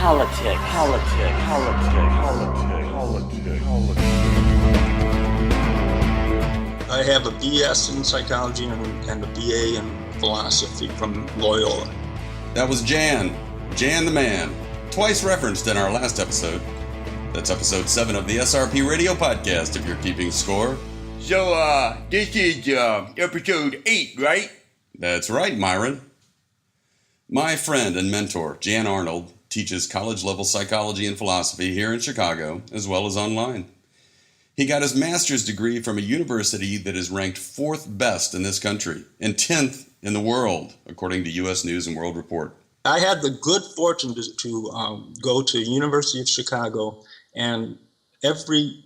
I have a BS in psychology and a BA in philosophy from Loyola. That was Jan the man, twice referenced in our last episode. That's episode 7 of the SRP Radio Podcast, if you're keeping score. So, this is episode 8, right? That's right, Myron. My friend and mentor, Jan Arnold, teaches college-level psychology and philosophy here in Chicago, as well as online. He got his master's degree from a university that is ranked 4th best in this country and 10th in the world, according to U.S. News and World Report. I had the good fortune to go to University of Chicago, and every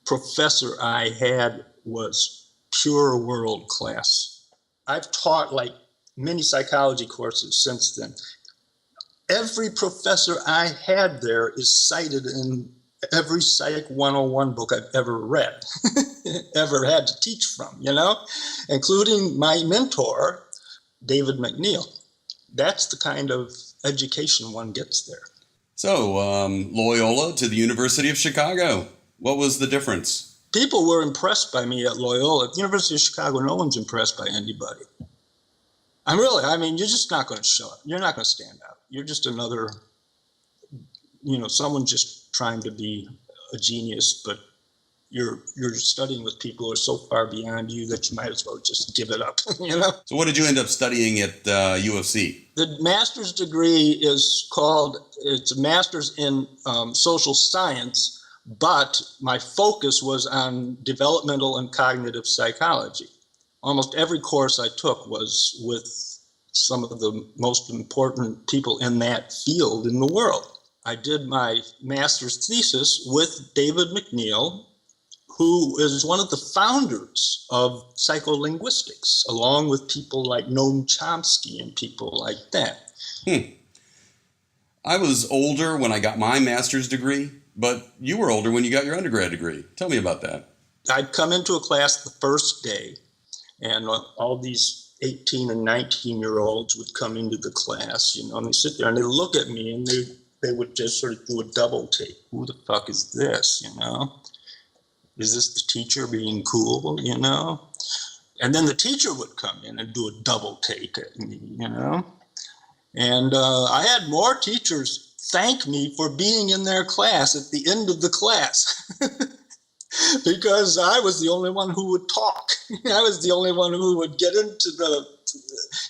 professor I had was pure world class. I've taught like many psychology courses since then. Every professor I had there is cited in every Psych 101 book I've ever read, ever had to teach from, including my mentor, David McNeil. That's the kind of education one gets there. So, Loyola to the University of Chicago. What was the difference? People were impressed by me at Loyola. At the University of Chicago, no one's impressed by anybody. You're just not going to show up. You're not going to stand out. You're just another, someone just trying to be a genius, but you're studying with people who are so far beyond you that you might as well just give it up, So what did you end up studying at UFC? The master's degree it's a master's in social science, but my focus was on developmental and cognitive psychology. Almost every course I took was with some of the most important people in that field in the world. I did my master's thesis with David McNeil, who is one of the founders of psycholinguistics, along with people like Noam Chomsky and people like that. I was older when I got my master's degree, but you were older when you got your undergrad degree. Tell me about that. I'd come into a class the first day, and all these 18 and 19-year-olds would come into the class, and they sit there and they look at me and they would just sort of do a double take. Who the fuck is this, Is this the teacher being cool, And then the teacher would come in and do a double take at me, And I had more teachers thank me for being in their class at the end of the class because I was the only one who would talk. I was the only one who would get into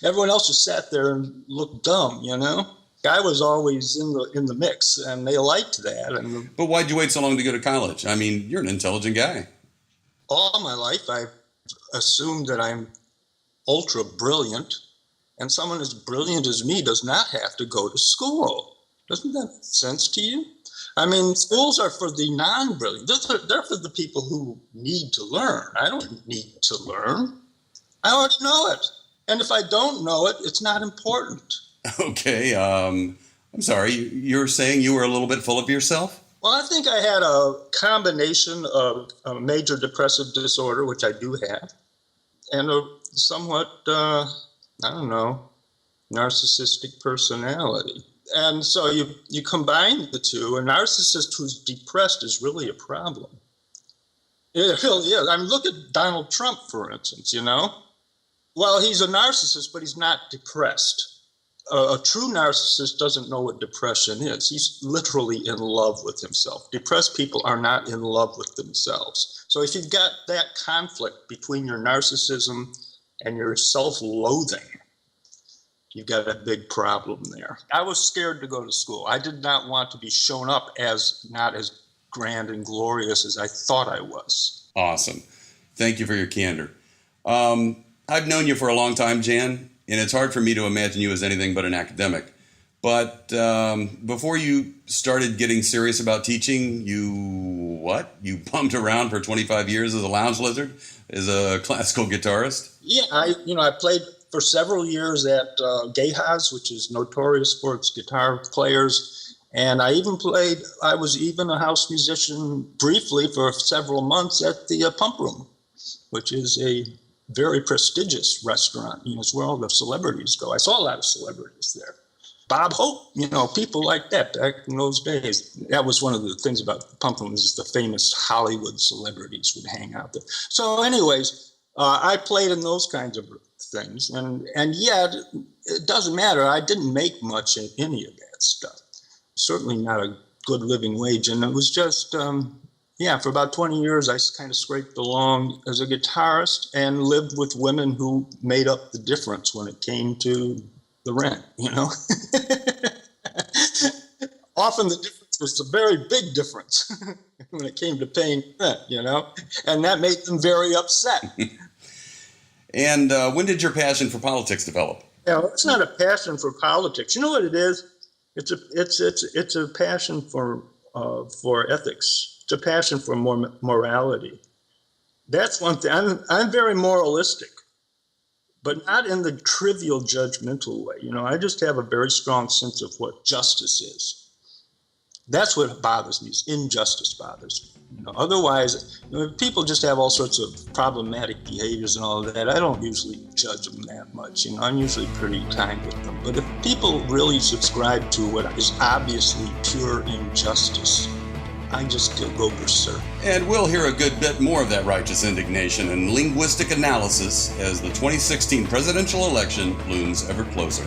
everyone else just sat there and looked dumb, I was always in the mix, and they liked that. But why'd you wait so long to go to college? I mean, you're an intelligent guy. All my life, I've assumed that I'm ultra brilliant, and someone as brilliant as me does not have to go to school. Doesn't that make sense to you? I mean, schools are for the non-brilliant. They're for the people who need to learn. I don't need to learn. I already know it. And if I don't know it, it's not important. Okay, I'm sorry, you're saying you were a little bit full of yourself? Well, I think I had a combination of a major depressive disorder, which I do have, and a somewhat, narcissistic personality. And so you combine the two, a narcissist who's depressed is really a problem. It really is. I mean, look at Donald Trump, for instance, Well, he's a narcissist, but he's not depressed. A true narcissist doesn't know what depression is. He's literally in love with himself. Depressed people are not in love with themselves. So if you've got that conflict between your narcissism and your self-loathing, you've got a big problem there. I was scared to go to school. I did not want to be shown up as not as grand and glorious as I thought I was. Awesome. Thank you for your candor. I've known you for a long time, Jan. And it's hard for me to imagine you as anything but an academic. But before you started getting serious about teaching, you bumped around for 25 years as a lounge lizard, as a classical guitarist? Yeah, I played for several years at Gayhas, which is notorious for its guitar players. And I was even a house musician briefly for several months at the Pump Room, which is a very prestigious restaurant. It's where all the celebrities go. I saw a lot of celebrities there. Bob Hope, people like that back in those days. That was one of the things about the Pumpkins is the famous Hollywood celebrities would hang out there. So anyways, I played in those kinds of things. And yet, it doesn't matter. I didn't make much in any of that stuff. Certainly not a good living wage. And it was just, for about 20 years, I kind of scraped along as a guitarist and lived with women who made up the difference when it came to the rent, Often the difference was a very big difference when it came to paying rent, and that made them very upset. And when did your passion for politics develop? Yeah, it's not a passion for politics. You know what it is? It's a passion for ethics. It's a passion for morality. That's one thing. I'm very moralistic, but not in the trivial judgmental way. I just have a very strong sense of what justice is. That's what bothers me, is injustice bothers me. Otherwise, people just have all sorts of problematic behaviors and all of that. I don't usually judge them that much. I'm usually pretty kind with them. But if people really subscribe to what is obviously pure injustice, I just go berserk. And we'll hear a good bit more of that righteous indignation and linguistic analysis as the 2016 presidential election looms ever closer.